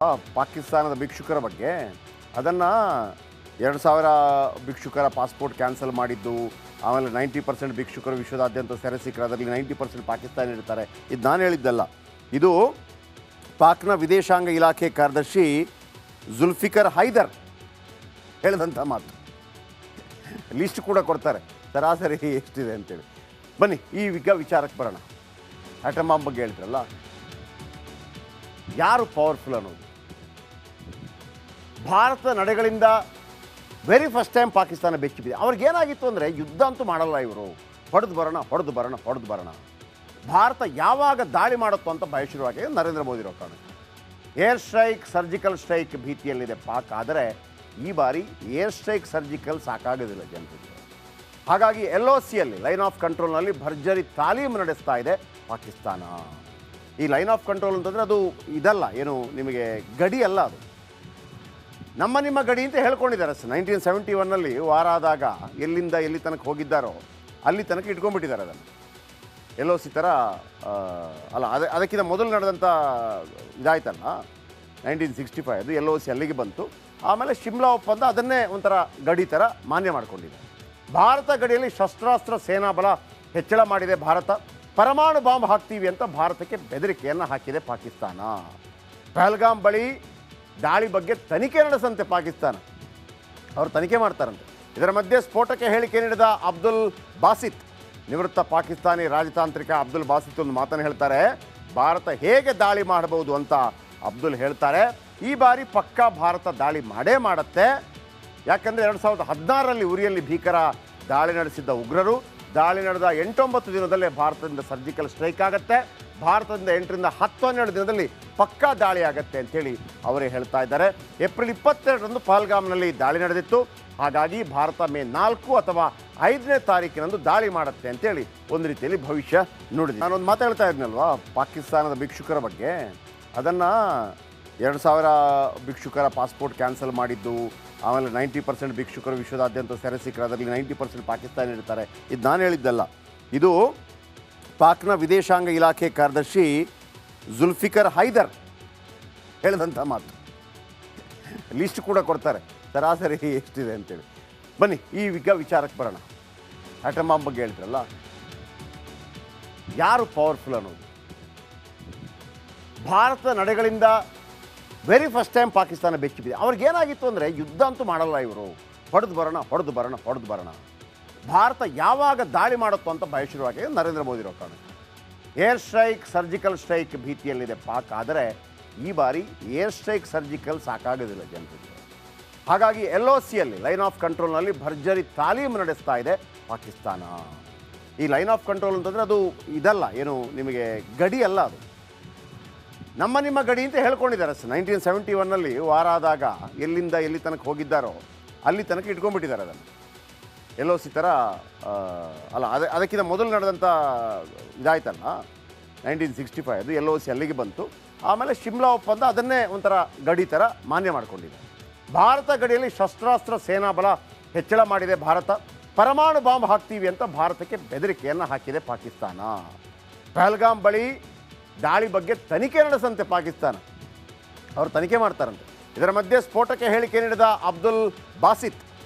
ಪಾಕಿಸ್ತಾನದ ಭಿಕ್ಷುಕರ ಬಗ್ಗೆ ಅದನ್ನು 2000 ಭಿಕ್ಷುಕರ ಪಾಸ್ಪೋರ್ಟ್ ಕ್ಯಾನ್ಸಲ್ ಮಾಡಿದ್ದು, ಆಮೇಲೆ 90% ಭಿಕ್ಷುಕರು ವಿಶ್ವದಾದ್ಯಂತ ಸೆರೆ ಸಿಕ್ಕರು, ಅದರಲ್ಲಿ 90% ಪಾಕಿಸ್ತಾನ ಇರ್ತಾರೆ. ಇದು ನಾನು ಹೇಳಿದ್ದಲ್ಲ, ಇದು ಪಾಕ್ನ ವಿದೇಶಾಂಗ ಇಲಾಖೆ ಕಾರ್ಯದರ್ಶಿ ಜುಲ್ಫಿಕರ್ ಹೈದರ್ ಹೇಳಿದಂಥ ಮಾತು. ಲಿಸ್ಟ್ ಕೂಡ ಕೊಡ್ತಾರೆ ಸರಾಸರಿ ಎಷ್ಟಿದೆ ಅಂತೇಳಿ. ಬನ್ನಿ ಈಗ ವಿಚಾರಕ್ಕೆ ಬರೋಣ. ಆಟಮ್ ಬಾಂಬ್ ಬಗ್ಗೆ ಹೇಳ್ತಾರಲ್ಲ, ಯಾರು ಪವರ್ಫುಲ್ ಅನ್ನೋದು. ಭಾರತ ನಡೆಗಳಿಂದ ವೆರಿ ಫಸ್ಟ್ ಟೈಮ್ ಪಾಕಿಸ್ತಾನ ಬೆಚ್ಚಿಬಿದೆ. ಅವ್ರಿಗೇನಾಗಿತ್ತು ಅಂದರೆ, ಯುದ್ಧ ಅಂತೂ ಮಾಡಲ್ಲ ಇವರು, ಹೊಡೆದು ಬರೋಣ. ಭಾರತ ಯಾವಾಗ ದಾಳಿ ಮಾಡುತ್ತೋ ಅಂತ ಭಯ ಶುರುವಾಗಿದೆ. ನರೇಂದ್ರ ಮೋದಿ ಇರೋ ಕಾರಣ ಏರ್ ಸ್ಟ್ರೈಕ್, ಸರ್ಜಿಕಲ್ ಸ್ಟ್ರೈಕ್ ಭೀತಿಯಲ್ಲಿದೆ ಪಾಕ್. ಆದರೆ ಈ ಬಾರಿ ಏರ್ ಸ್ಟ್ರೈಕ್, ಸರ್ಜಿಕಲ್ ಸಾಕಾಗೋದಿಲ್ಲ ಜನರಿಗೆ. ಹಾಗಾಗಿ LOCಯಲ್ಲಿ ಲೈನ್ ಆಫ್ ಕಂಟ್ರೋಲ್ನಲ್ಲಿ ಭರ್ಜರಿ ತಾಲೀಮು ನಡೆಸ್ತಾ ಇದೆ ಪಾಕಿಸ್ತಾನ. ಈ ಲೈನ್ ಆಫ್ ಕಂಟ್ರೋಲ್ ಅಂತಂದರೆ ಅದು ಇದಲ್ಲ, ಏನು ನಿಮಗೆ ಗಡಿ ಅಲ್ಲ, ಅದು ನಿಮ್ಮ ಗಡಿ ಅಂತ ಹೇಳ್ಕೊಂಡಿದ್ದಾರೆ. 1971ನಲ್ಲಿ ವಾರ ಆದಾಗ ಎಲ್ಲಿಂದ ಎಲ್ಲಿ ತನಕ ಹೋಗಿದ್ದಾರೋ ಅಲ್ಲಿ ತನಕ ಇಟ್ಕೊಂಡ್ಬಿಟ್ಟಿದ್ದಾರೆ ಅದನ್ನು. LOC ಥರ ಅಲ್ಲ, ಅದಕ್ಕಿಂತ ಮೊದಲು ನಡೆದಂಥ ಇದಾಯ್ತಲ್ಲ 1965, ಅದು LOC ಅಲ್ಲಿಗೆ ಬಂತು. ಆಮೇಲೆ ಶಿಮ್ಲಾ ಒಪ್ಪಂದ ಅದನ್ನೇ ಒಂಥರ ಗಡಿ ಥರ ಮಾನ್ಯ ಮಾಡಿಕೊಂಡಿದೆ. ಭಾರತ ಗಡಿಯಲ್ಲಿ ಶಸ್ತ್ರಾಸ್ತ್ರ ಸೇನಾ ಬಲ ಹೆಚ್ಚಳ ಮಾಡಿದೆ ಭಾರತ. ಪರಮಾಣು ಬಾಂಬ್ ಹಾಕ್ತೀವಿ ಅಂತ ಭಾರತಕ್ಕೆ ಬೆದರಿಕೆಯನ್ನು ಹಾಕಿದೆ ಪಾಕಿಸ್ತಾನ. ಪಹಲ್ಗಾಮ್ ಬಳಿ ದಾಳಿ ಬಗ್ಗೆ ತನಿಖೆ ನಡೆಸಂತೆ ಪಾಕಿಸ್ತಾನ, ಅವರು ತನಿಖೆ ಮಾಡ್ತಾರಂತೆ. ಇದರ ಮಧ್ಯೆ ಸ್ಫೋಟಕ್ಕೆ ಹೇಳಿಕೆ ನೀಡಿದ ಅಬ್ದುಲ್ ಬಾಸಿತ್, ನಿವೃತ್ತ ಪಾಕಿಸ್ತಾನಿ ರಾಜತಾಂತ್ರಿಕ ಅಬ್ದುಲ್ ಬಾಸಿತ್ ಒಂದು ಮಾತನ್ನು ಹೇಳ್ತಾರೆ. ಭಾರತ ಹೇಗೆ ದಾಳಿ ಮಾಡಬಹುದು ಅಂತ ಅಬ್ದುಲ್ ಹೇಳ್ತಾರೆ. ಈ ಬಾರಿ ಪಕ್ಕಾ ಭಾರತ ದಾಳಿ ಮಾಡೇ ಮಾಡುತ್ತೆ. ಯಾಕಂದರೆ 2016ರಲ್ಲಿ ಉರಿಯಲ್ಲಿ ಭೀಕರ ದಾಳಿ ನಡೆಸಿದ್ದ ಉಗ್ರರು, ದಾಳಿ ನಡೆದ 8-9 ದಿನದಲ್ಲೇ ಭಾರತದಿಂದ ಸರ್ಜಿಕಲ್ ಸ್ಟ್ರೈಕ್ ಆಗುತ್ತೆ. ಭಾರತದಿಂದ 8ರಿಂದ 10-12 ದಿನದಲ್ಲಿ ಪಕ್ಕಾ ದಾಳಿ ಆಗುತ್ತೆ ಅಂತೇಳಿ ಅವರೇ ಹೇಳ್ತಾ ಇದ್ದಾರೆ. ಏಪ್ರಿಲ್ 22ರಂದು ಪಹಲ್ಗಾಮ್ನಲ್ಲಿ ದಾಳಿ ನಡೆದಿತ್ತು. ಹಾಗಾಗಿ ಭಾರತ ಮೇ 4 ಅಥವಾ 5ನೇ ತಾರೀಕಿನಂದು ದಾಳಿ ಮಾಡುತ್ತೆ ಅಂತೇಳಿ ಒಂದು ರೀತಿಯಲ್ಲಿ ಭವಿಷ್ಯ ನುಡಿದಿದೆ. ನಾನೊಂದು ಮಾತಾಡ್ತಾ ಇದ್ನಲ್ವಾ ಪಾಕಿಸ್ತಾನದ ಭಿಕ್ಷುಕರ ಬಗ್ಗೆ, ಅದನ್ನು 2000 ಭಿಕ್ಷುಕರ ಪಾಸ್ಪೋರ್ಟ್ ಕ್ಯಾನ್ಸಲ್ ಮಾಡಿದ್ದು, ಆಮೇಲೆ 90% ಭಿಕ್ಷುಕರು ವಿಶ್ವದಾದ್ಯಂತ ಸೆರೆ ಸಿಕ್ಕರು, ಅದರಲ್ಲಿ 90% ಪಾಕಿಸ್ತಾನ ಇರ್ತಾರೆ. ಇದು ನಾನು ಹೇಳಿದ್ದಲ್ಲ, ಇದು ಪಾಕ್ನ ವಿದೇಶಾಂಗ ಇಲಾಖೆ ಕಾರ್ಯದರ್ಶಿ ಜುಲ್ಫಿಕರ್ ಹೈದರ್ ಹೇಳಿದಂಥ ಮಾತು. ಲಿಸ್ಟ್ ಕೂಡ ಕೊಡ್ತಾರೆ ಸರಾಸರಿ ಎಷ್ಟಿದೆ ಅಂತೇಳಿ. ಬನ್ನಿ ಈಗ ವಿಚಾರಕ್ಕೆ ಬರೋಣ. ಆಟಮ್ ಬಾಂಬ್ ಬಗ್ಗೆ ಹೇಳ್ತಾರಲ್ಲ, ಯಾರು ಪವರ್ಫುಲ್ ಅನ್ನೋದು. ಭಾರತ ನಡೆಗಳಿಂದ ವೆರಿ ಫಸ್ಟ್ ಟೈಮ್ ಪಾಕಿಸ್ತಾನ ಬೆಚ್ಚಿಬಿದೆ. ಅವ್ರಿಗೇನಾಗಿತ್ತು ಅಂದರೆ, ಯುದ್ಧ ಅಂತೂ ಮಾಡಲ್ಲ ಇವರು, ಹೊಡೆದು ಬರೋಣ. ಭಾರತ ಯಾವಾಗ ದಾಳಿ ಮಾಡುತ್ತೋ ಅಂತ ಭಯ ಶುರುವಾಗಿದೆ. ನರೇಂದ್ರ ಮೋದಿ ಇರೋ ಕಾರಣ ಏರ್ ಸ್ಟ್ರೈಕ್, ಸರ್ಜಿಕಲ್ ಸ್ಟ್ರೈಕ್ ಭೀತಿಯಲ್ಲಿದೆ ಪಾಕ್. ಆದರೆ ಈ ಬಾರಿ ಏರ್ ಸ್ಟ್ರೈಕ್, ಸರ್ಜಿಕಲ್ ಸಾಕಾಗೋದಿಲ್ಲ ಜನರಿಗೆ. ಹಾಗಾಗಿ LOCಯಲ್ಲಿ ಲೈನ್ ಆಫ್ ಕಂಟ್ರೋಲ್ನಲ್ಲಿ ಭರ್ಜರಿ ತಾಲೀಮು ನಡೆಸ್ತಾ ಇದೆ ಪಾಕಿಸ್ತಾನ. ಈ ಲೈನ್ ಆಫ್ ಕಂಟ್ರೋಲ್ ಅಂತಂದರೆ ಅದು ಇದಲ್ಲ, ಏನು ನಿಮಗೆ ಗಡಿ ಅಲ್ಲ, ಅದು ನಿಮ್ಮ ಗಡಿ ಅಂತ ಹೇಳ್ಕೊಂಡಿದ್ದಾರೆ. 1971ನಲ್ಲಿ ವಾರ ಆದಾಗ ಎಲ್ಲಿಂದ ಎಲ್ಲಿ ತನಕ ಹೋಗಿದ್ದಾರೋ ಅಲ್ಲಿ ತನಕ ಇಟ್ಕೊಂಡ್ಬಿಟ್ಟಿದ್ದಾರೆ ಅದನ್ನು. LOC ಥರ ಅಲ್ಲ, ಅದಕ್ಕಿಂತ ಮೊದಲು ನಡೆದಂಥ ಇದಾಯ್ತಲ್ಲ 1965, ಅದು LOC ಅಲ್ಲಿಗೆ ಬಂತು. ಆಮೇಲೆ ಶಿಮ್ಲಾ ಒಪ್ಪಂದ ಅದನ್ನೇ ಒಂಥರ ಗಡಿ ಥರ ಮಾನ್ಯ ಮಾಡಿಕೊಂಡಿದೆ. ಭಾರತ ಗಡಿಯಲ್ಲಿ ಶಸ್ತ್ರಾಸ್ತ್ರ ಸೇನಾ ಬಲ ಹೆಚ್ಚಳ ಮಾಡಿದೆ ಭಾರತ. ಪರಮಾಣು ಬಾಂಬ್ ಹಾಕ್ತೀವಿ ಅಂತ ಭಾರತಕ್ಕೆ ಬೆದರಿಕೆಯನ್ನು ಹಾಕಿದೆ ಪಾಕಿಸ್ತಾನ. ಪಹಲ್ಗಾಮ್ ಬಳಿ ದಾಳಿ ಬಗ್ಗೆ ತನಿಖೆ ನಡೆಸಂತೆ ಪಾಕಿಸ್ತಾನ, ಅವರು ತನಿಖೆ ಮಾಡ್ತಾರಂತೆ. ಇದರ ಮಧ್ಯೆ ಸ್ಫೋಟಕ್ಕೆ ಹೇಳಿಕೆ ನೀಡಿದ ಅಬ್ದುಲ್ ಬಾಸಿತ್,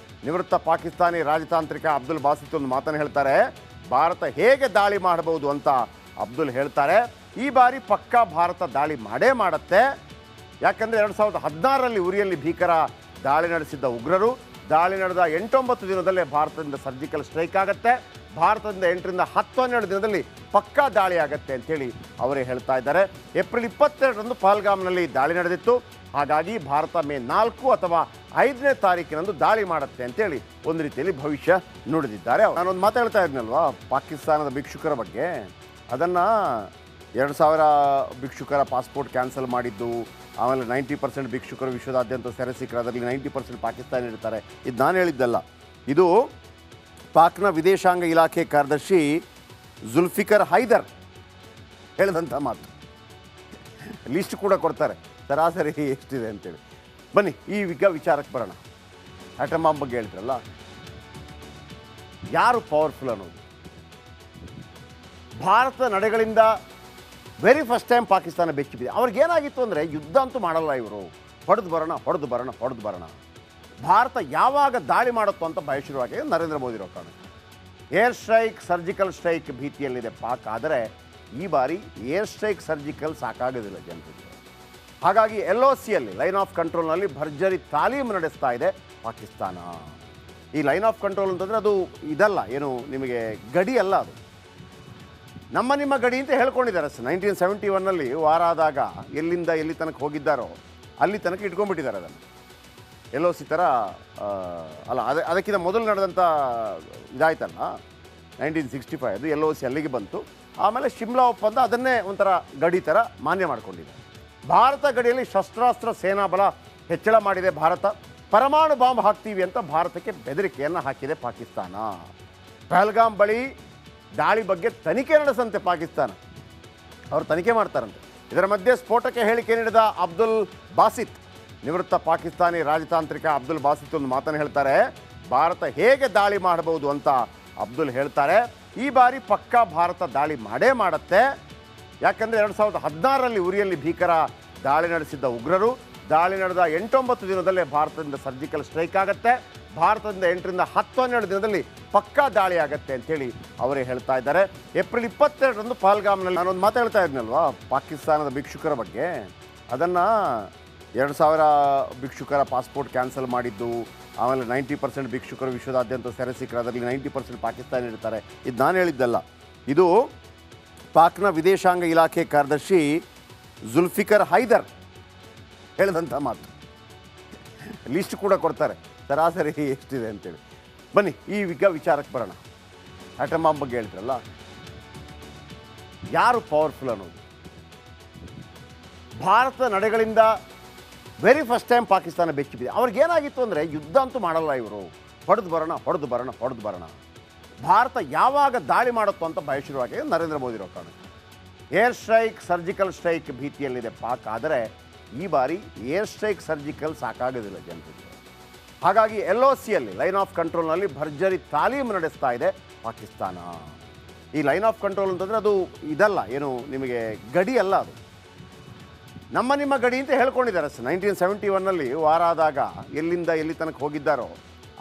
ನಿವೃತ್ತ ಪಾಕಿಸ್ತಾನಿ ರಾಜತಾಂತ್ರಿಕ ಅಬ್ದುಲ್ ಬಾಸಿತ್ ಒಂದು ಮಾತನ್ನು ಹೇಳ್ತಾರೆ. ಭಾರತ ಹೇಗೆ ದಾಳಿ ಮಾಡಬಹುದು ಅಂತ ಅಬ್ದುಲ್ ಹೇಳ್ತಾರೆ. ಈ ಬಾರಿ ಪಕ್ಕಾ ಭಾರತ ದಾಳಿ ಮಾಡೇ ಮಾಡುತ್ತೆ. ಯಾಕಂದರೆ 2016ರಲ್ಲಿ ಉರಿಯಲ್ಲಿ ಭೀಕರ ದಾಳಿ ನಡೆಸಿದ್ದ ಉಗ್ರರು, ದಾಳಿ ನಡೆದ 8-9 ದಿನದಲ್ಲೇ ಭಾರತದಿಂದ ಸರ್ಜಿಕಲ್ ಸ್ಟ್ರೈಕ್ ಆಗುತ್ತೆ. ಭಾರತದಿಂದ 8ರಿಂದ 10-12 ದಿನದಲ್ಲಿ ಪಕ್ಕಾ ದಾಳಿ ಆಗುತ್ತೆ ಅಂತೇಳಿ ಅವರೇ ಹೇಳ್ತಾ ಇದ್ದಾರೆ. ಏಪ್ರಿಲ್ 22ರಂದು ಪಹಲ್ಗಾಮ್ನಲ್ಲಿ ದಾಳಿ ನಡೆದಿತ್ತು. ಹಾಗಾಗಿ ಭಾರತ ಮೇ 4 ಅಥವಾ 5ನೇ ತಾರೀಕಿನಂದು ದಾಳಿ ಮಾಡುತ್ತೆ ಅಂತೇಳಿ ಒಂದು ರೀತಿಯಲ್ಲಿ ಭವಿಷ್ಯ ನುಡಿದಿದ್ದಾರೆ. ನಾನೊಂದು ಮಾತಾಡ್ತಾ ಇದ್ನಲ್ವಾ ಪಾಕಿಸ್ತಾನದ ಭಿಕ್ಷುಕರ ಬಗ್ಗೆ, ಅದನ್ನು 2000 ಭಿಕ್ಷುಕರ ಪಾಸ್ಪೋರ್ಟ್ ಕ್ಯಾನ್ಸಲ್ ಮಾಡಿದ್ದು, ಆಮೇಲೆ 90% ಭಿಕ್ಷುಕರು ವಿಶ್ವದಾದ್ಯಂತ ಸೆರೆ ಸಿಕ್ಕರು, ಅದರಲ್ಲಿ 90% ಪಾಕಿಸ್ತಾನ ಇರ್ತಾರೆ. ಇದು ನಾನು ಹೇಳಿದ್ದಲ್ಲ, ಇದು ಪಾಕ್ನ ವಿದೇಶಾಂಗ ಇಲಾಖೆ ಕಾರ್ಯದರ್ಶಿ ಜುಲ್ಫಿಕರ್ ಹೈದರ್ ಹೇಳಿದಂಥ ಮಾತು. ಲಿಸ್ಟ್ ಕೂಡ ಕೊಡ್ತಾರೆ ಸರಾಸರಿ ಎಷ್ಟಿದೆ ಅಂತೇಳಿ. ಬನ್ನಿ ಈಗ ವಿಚಾರಕ್ಕೆ ಬರೋಣ. ಆಟಮ್ ಬಾಂಬ್ ಬಗ್ಗೆ ಹೇಳ್ತಾರಲ್ಲ, ಯಾರು ಪವರ್ಫುಲ್ ಅನ್ನೋದು. ಭಾರತ ನಡೆಗಳಿಂದ ವೆರಿ ಫಸ್ಟ್ ಟೈಮ್ ಪಾಕಿಸ್ತಾನ ಬೆಚ್ಚಿ ಬಿದ್ದಿದೆ. ಅವ್ರಿಗೇನಾಗಿತ್ತು ಅಂದರೆ ಯುದ್ಧ ಅಂತೂ ಮಾಡಲ್ಲ ಇವರು, ಹೊಡೆದು ಬರೋಣ ಹೊಡೆದು ಬರೋಣ ಹೊಡೆದು ಬರೋಣ. ಭಾರತ ಯಾವಾಗ ದಾಳಿ ಮಾಡುತ್ತೋ ಅಂತ ಭಯ ಶುರುವಾಗಿದೆ ನರೇಂದ್ರ ಮೋದಿ ಇರೋ ಕಾರಣ. ಏರ್ ಸ್ಟ್ರೈಕ್, ಸರ್ಜಿಕಲ್ ಸ್ಟ್ರೈಕ್ ಭೀತಿಯಲ್ಲಿದೆ ಪಾಕ್. ಆದರೆ ಈ ಬಾರಿ ಏರ್ ಸ್ಟ್ರೈಕ್, ಸರ್ಜಿಕಲ್ ಸಾಕಾಗೋದಿಲ್ಲ ಜನರಿಗೆ. ಹಾಗಾಗಿ LOCಯಲ್ಲಿ ಲೈನ್ ಆಫ್ ಕಂಟ್ರೋಲ್ನಲ್ಲಿ ಭರ್ಜರಿ ತಾಲೀಮು ನಡೆಸ್ತಾ ಇದೆ ಪಾಕಿಸ್ತಾನ. ಈ ಲೈನ್ ಆಫ್ ಕಂಟ್ರೋಲ್ ಅಂತಂದರೆ ಅದು ಇದಲ್ಲ, ಏನು ನಿಮಗೆ ಗಡಿ ಅಲ್ಲ, ಅದು ನಿಮ್ಮ ಗಡಿ ಅಂತ ಹೇಳ್ಕೊಂಡಿದ್ದಾರೆ. 1971ನಲ್ಲಿ ವಾರ ಆದಾಗ ಎಲ್ಲಿಂದ ಎಲ್ಲಿ ತನಕ ಹೋಗಿದ್ದಾರೋ ಅಲ್ಲಿ ತನಕ ಇಟ್ಕೊಂಡ್ಬಿಟ್ಟಿದ್ದಾರೆ ಅದನ್ನು. LOC ಥರ ಅಲ್ಲ, ಅದಕ್ಕಿಂತ ಮೊದಲು ನಡೆದಂಥ ಇದಾಯ್ತಲ್ಲ 1965, ಅದು LOC ಅಲ್ಲಿಗೆ ಬಂತು. ಆಮೇಲೆ ಶಿಮ್ಲಾ ಒಪ್ಪಂದ ಅದನ್ನೇ ಒಂಥರ ಗಡಿ ಥರ ಮಾನ್ಯ ಮಾಡಿಕೊಂಡಿದೆ. ಭಾರತ ಗಡಿಯಲ್ಲಿ ಶಸ್ತ್ರಾಸ್ತ್ರ ಸೇನಾ ಬಲ ಹೆಚ್ಚಳ ಮಾಡಿದೆ ಭಾರತ. ಪರಮಾಣು ಬಾಂಬ್ ಹಾಕ್ತೀವಿ ಅಂತ ಭಾರತಕ್ಕೆ ಬೆದರಿಕೆಯನ್ನು ಹಾಕಿದೆ ಪಾಕಿಸ್ತಾನ. ಪಹಲ್ಗಾಮ್ ಬಳಿ ದಾಳಿ ಬಗ್ಗೆ ತನಿಖೆ ನಡೆಸಂತೆ ಪಾಕಿಸ್ತಾನ, ಅವರು ತನಿಖೆ ಮಾಡ್ತಾರಂತೆ. ಇದರ ಮಧ್ಯೆ ಸ್ಫೋಟಕ್ಕೆ ಹೇಳಿಕೆ ನೀಡಿದ ಅಬ್ದುಲ್ ಬಾಸಿತ್, ನಿವೃತ್ತ ಪಾಕಿಸ್ತಾನಿ ರಾಜತಾಂತ್ರಿಕ ಅಬ್ದುಲ್ ಬಾಸಿತ್ ಒಂದು ಮಾತನ್ನು ಹೇಳ್ತಾರೆ. ಭಾರತ ಹೇಗೆ ದಾಳಿ ಮಾಡಬಹುದು ಅಂತ ಅಬ್ದುಲ್ ಹೇಳ್ತಾರೆ. ಈ ಬಾರಿ ಪಕ್ಕಾ ಭಾರತ ದಾಳಿ ಮಾಡೇ ಮಾಡುತ್ತೆ. ಯಾಕಂದರೆ 2016ರಲ್ಲಿ ಉರಿಯಲ್ಲಿ ಭೀಕರ ದಾಳಿ ನಡೆಸಿದ್ದ ಉಗ್ರರು, ದಾಳಿ ನಡೆದ 8-9 ದಿನದಲ್ಲೇ ಭಾರತದಿಂದ ಸರ್ಜಿಕಲ್ ಸ್ಟ್ರೈಕ್ ಆಗುತ್ತೆ. ಭಾರತದಿಂದ 8ರಿಂದ 10-12 ದಿನದಲ್ಲಿ ಪಕ್ಕಾ ದಾಳಿ ಆಗುತ್ತೆ ಅಂತೇಳಿ ಅವರೇ ಹೇಳ್ತಾ ಇದ್ದಾರೆ. ಏಪ್ರಿಲ್ 22ರಂದು ಪಹಲ್ಗಾಮ್ನಲ್ಲಿ ನಾನೊಂದು ಮಾತು ಹೇಳ್ತಾ ಇದ್ನಲ್ವಾ ಪಾಕಿಸ್ತಾನದ ಭಿಕ್ಷುಕರ ಬಗ್ಗೆ, ಅದನ್ನು 2000 ಭಿಕ್ಷುಕರ ಪಾಸ್ಪೋರ್ಟ್ ಕ್ಯಾನ್ಸಲ್ ಮಾಡಿದ್ದು, ಆಮೇಲೆ 90% ಭಿಕ್ಷುಕರು ವಿಶ್ವದಾದ್ಯಂತ ಸೆರೆ ಸಿಕ್ಕರು, ಅದರಲ್ಲಿ 90% ಪಾಕಿಸ್ತಾನ ಇರ್ತಾರೆ. ಇದು ನಾನು ಹೇಳಿದ್ದಲ್ಲ, ಇದು ಪಾಕ್ನ ವಿದೇಶಾಂಗ ಇಲಾಖೆ ಕಾರ್ಯದರ್ಶಿ ಜುಲ್ಫಿಕರ್ ಹೈದರ್ ಹೇಳಿದಂಥ ಮಾತು. ಲಿಸ್ಟ್ ಕೂಡ ಕೊಡ್ತಾರೆ ಸರಾಸರಿ ಎಷ್ಟಿದೆ ಅಂತೇಳಿ. ಬನ್ನಿ ಈಗ ವಿಚಾರಕ್ಕೆ ಬರೋಣ. ಆಟಮ್ ಬಾಂಬ್ ಬಗ್ಗೆ ಹೇಳ್ತಾರಲ್ಲ, ಯಾರು ಪವರ್ಫುಲ್ ಅನ್ನೋದು. ಭಾರತದ ನಡೆಗಳಿಂದ ವೆರಿ ಫಸ್ಟ್ ಟೈಮ್ ಪಾಕಿಸ್ತಾನ ಬೆಚ್ಚಿ ಬಿದ್ದಿದೆ. ಅವ್ರಿಗೇನಾಗಿತ್ತು ಅಂದರೆ ಯುದ್ಧ ಅಂತೂ ಮಾಡಲ್ಲ ಇವರು, ಹೊಡೆದು ಬರೋಣ ಹೊಡೆದು ಬರೋಣ ಹೊಡೆದು ಬರೋಣ. ಭಾರತ ಯಾವಾಗ ದಾಳಿ ಮಾಡುತ್ತೋ ಅಂತ ಭಯ ಶುರುವಾಗಿದೆ ನರೇಂದ್ರ ಮೋದಿ ಇರೋ ಕಾರಣ. ಏರ್ ಸ್ಟ್ರೈಕ್, ಸರ್ಜಿಕಲ್ ಸ್ಟ್ರೈಕ್ ಭೀತಿಯಲ್ಲಿದೆ ಪಾಕ್. ಆದರೆ ಈ ಬಾರಿ ಏರ್ ಸ್ಟ್ರೈಕ್, ಸರ್ಜಿಕಲ್ ಸಾಕಾಗೋದಿಲ್ಲ ಜನರಿಗೆ. ಹಾಗಾಗಿ LOCಯಲ್ಲಿ ಲೈನ್ ಆಫ್ ಕಂಟ್ರೋಲ್ನಲ್ಲಿ ಭರ್ಜರಿ ತಾಲೀಮು ನಡೆಸ್ತಾ ಇದೆ ಪಾಕಿಸ್ತಾನ. ಈ ಲೈನ್ ಆಫ್ ಕಂಟ್ರೋಲ್ ಅಂತಂದರೆ ಅದು ಇದಲ್ಲ, ಏನು ನಿಮಗೆ ಗಡಿ ಅಲ್ಲ, ಅದು ನಿಮ್ಮ ಗಡಿ ಅಂತ ಹೇಳ್ಕೊಂಡಿದ್ದಾರೆ. 1971ನಲ್ಲಿ ವಾರ ಆದಾಗ ಎಲ್ಲಿಂದ ಎಲ್ಲಿ ತನಕ ಹೋಗಿದ್ದಾರೋ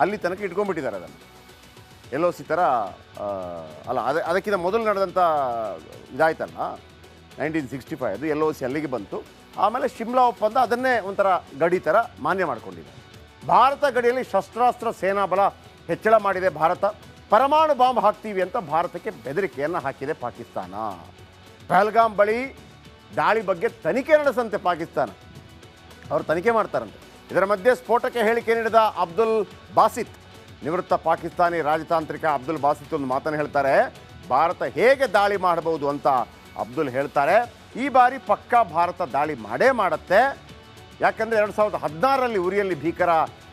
ಅಲ್ಲಿ ತನಕ ಇಟ್ಕೊಂಡ್ಬಿಟ್ಟಿದ್ದಾರೆ ಅದನ್ನು. LOC ಥರ ಅಲ್ಲ, ಅದಕ್ಕಿಂತ ಮೊದಲು ನಡೆದಂಥ ಇದಾಯ್ತಲ್ಲ 1965, ಅದು LOC ಅಲ್ಲಿಗೆ ಬಂತು. ಆಮೇಲೆ ಶಿಮ್ಲಾ ಒಪ್ಪಂದ ಅದನ್ನೇ ಒಂಥರ ಗಡಿ ಥರ ಮಾನ್ಯ ಮಾಡಿಕೊಂಡಿದೆ. ಭಾರತ ಗಡಿಯಲ್ಲಿ ಶಸ್ತ್ರಾಸ್ತ್ರ ಸೇನಾ ಬಲ ಹೆಚ್ಚಳ ಮಾಡಿದೆ ಭಾರತ. ಪರಮಾಣು ಬಾಂಬ್ ಹಾಕ್ತೀವಿ ಅಂತ ಭಾರತಕ್ಕೆ ಬೆದರಿಕೆಯನ್ನು ಹಾಕಿದೆ ಪಾಕಿಸ್ತಾನ. ಪಹಲ್ಗಾಮ್ ಬಳಿ ದಾಳಿ ಬಗ್ಗೆ ತನಿಖೆ ನಡೆಸಂತೆ ಪಾಕಿಸ್ತಾನ, ಅವರು ತನಿಖೆ ಮಾಡ್ತಾರಂತೆ. ಇದರ ಮಧ್ಯೆ ಸ್ಫೋಟಕ್ಕೆ ಹೇಳಿಕೆ ನೀಡಿದ ಅಬ್ದುಲ್ ಬಾಸಿತ್, ನಿವೃತ್ತ ಪಾಕಿಸ್ತಾನಿ ರಾಜತಾಂತ್ರಿಕ ಅಬ್ದುಲ್ ಬಾಸಿತ್ ಒಂದು ಮಾತನ್ನು ಹೇಳ್ತಾರೆ. ಭಾರತ ಹೇಗೆ ದಾಳಿ ಮಾಡಬಹುದು ಅಂತ ಅಬ್ದುಲ್ ಹೇಳ್ತಾರೆ. ಈ ಬಾರಿ ಪಕ್ಕಾ ಭಾರತ ದಾಳಿ ಮಾಡೇ ಮಾಡುತ್ತೆ. ಯಾಕಂದರೆ 2016ರಲ್ಲಿ ಉರಿಯಲ್ಲಿ ಭೀಕರ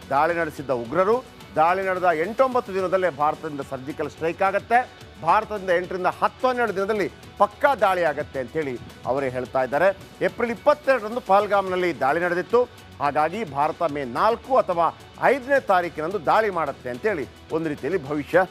ದಾಳಿ ನಡೆಸಿದ್ದ ಉಗ್ರರು, ದಾಳಿ ನಡೆದ 8-9 ದಿನದಲ್ಲೇ ಭಾರತದಿಂದ ಸರ್ಜಿಕಲ್ ಸ್ಟ್ರೈಕ್ ಆಗುತ್ತೆ. ಭಾರತದಿಂದ 8ರಿಂದ 10-12 ದಿನದಲ್ಲಿ ಪಕ್ಕಾ ದಾಳಿ ಆಗುತ್ತೆ ಅಂತೇಳಿ ಅವರೇ ಹೇಳ್ತಾ ಇದ್ದಾರೆ. ಏಪ್ರಿಲ್ 22ರಂದು ಪಹಲ್ಗಾಮ್ನಲ್ಲಿ ದಾಳಿ ನಡೆದಿತ್ತು. ಹಾಗಾಗಿ ಭಾರತ ಮೇ 4 ಅಥವಾ 5ನೇ ತಾರೀಕಿನಂದು ದಾಳಿ ಮಾಡುತ್ತೆ ಅಂತೇಳಿ ಒಂದು ರೀತಿಯಲ್ಲಿ ಭವಿಷ್ಯ